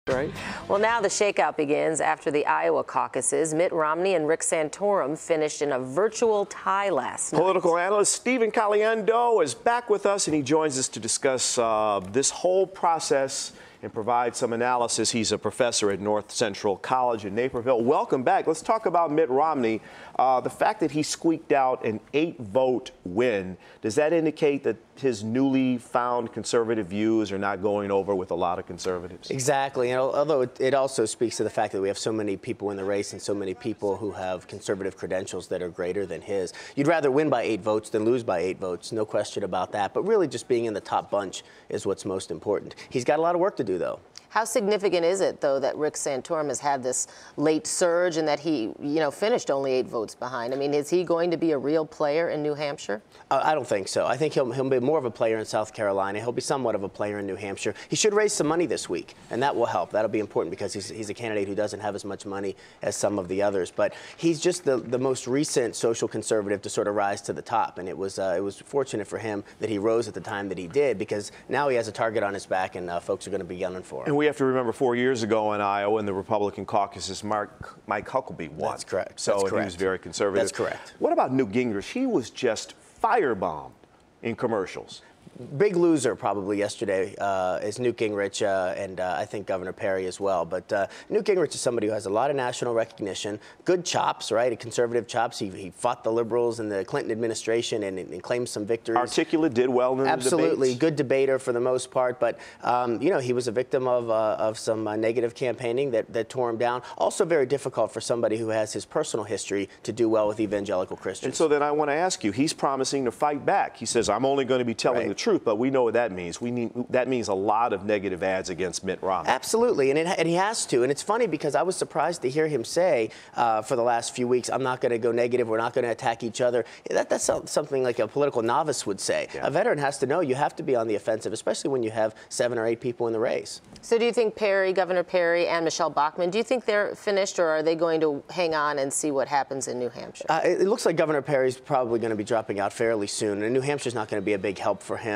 Right. Well, now the shakeout begins after the Iowa caucuses. Mitt Romney and Rick Santorum finished in a virtual tie last night. Political analyst Stephen Caliendo is back with us, and he joins us to discuss this whole process and provide some analysis. He's a professor at North Central College in Naperville. Welcome back. Let's talk about Mitt Romney. The fact that he squeaked out an 8-vote win, does that indicate that his newly found conservative views are not going over with a lot of conservatives? Exactly. And although it also speaks to the fact that we have so many people in the race and so many people who have conservative credentials that are greater than his. You'd rather win by 8 votes than lose by 8 votes, no question about that. But really just being in the top bunch is what's most important. He's got a lot of work to do, though. How significant is it, though, that Rick Santorum has had this late surge and that he, finished only 8 votes behind? I mean, is he going to be a real player in New Hampshire? I don't think so. I think he'll be more of a player in South Carolina. He'll be somewhat of a player in New Hampshire. He should raise some money this week, and that will help. That'll be important because he's a candidate who doesn't have as much money as some of the others. But he's just the most recent social conservative to sort of rise to the top, and it was fortunate for him that he rose at the time that he did, because now he has a target on his back, and folks are going to be gunning for him. And we have to remember 4 years ago in Iowa in the Republican caucuses, Mike Huckabee won. That's correct. So he was very conservative. That's correct. What about Newt Gingrich? He was just firebombed in commercials. Big loser probably yesterday is Newt Gingrich and I think Governor Perry as well. But Newt Gingrich is somebody who has a lot of national recognition, good chops, right? Conservative chops. He fought the liberals in the Clinton administration and claimed some victories. Articulate, did well in the Absolutely. debates. Good debater for the most part. But, he was a victim of some negative campaigning that tore him down. Also very difficult for somebody who has his personal history to do well with evangelical Christians. And so then I want to ask you, he's promising to fight back. He says, I'm only going to be telling the truth, but we know what that means. That means a lot of negative ads against Mitt Romney. Absolutely, and he has to. And it's funny because I was surprised to hear him say for the last few weeks, I'm not going to go negative, we're not going to attack each other. That's something like a political novice would say. Yeah. A veteran has to know you have to be on the offensive, especially when you have 7 or 8 people in the race. So do you think Governor Perry and Michelle Bachmann, do you think they're finished, or are they going to hang on and see what happens in New Hampshire? It looks like Governor Perry's probably going to be dropping out fairly soon, and New Hampshire's not going to be a big help for him.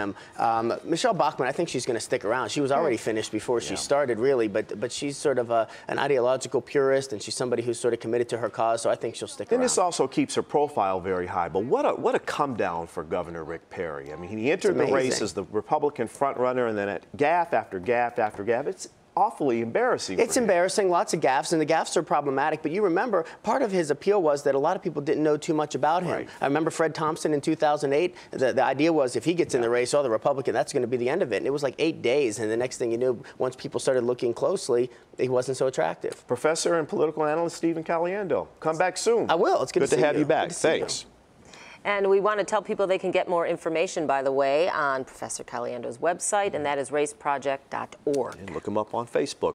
Michelle Bachmann, I think she's going to stick around. She was already finished before she started, really, but she's sort of an ideological purist, and she's somebody who's sort of committed to her cause, so I think she'll stick around. And this also keeps her profile very high. But what a come down for Governor Rick Perry. I mean, he entered the race as the Republican frontrunner, and then at gaffe after gaffe after gaffe, it's awfully embarrassing. It's embarrassing, lots of gaffes, and the gaffes are problematic. But you remember, part of his appeal was that a lot of people didn't know too much about him. Right. I remember Fred Thompson in 2008. The idea was if he gets in the race, the Republican, that's going to be the end of it. And it was like 8 days, and the next thing you knew, once people started looking closely, he wasn't so attractive. Professor and political analyst Stephen Caliendo, come back soon. I will. It's good to have you back. Thanks. And we want to tell people they can get more information, by the way, on Professor Caliendo's website, and that is raceproject.org. And look him up on Facebook.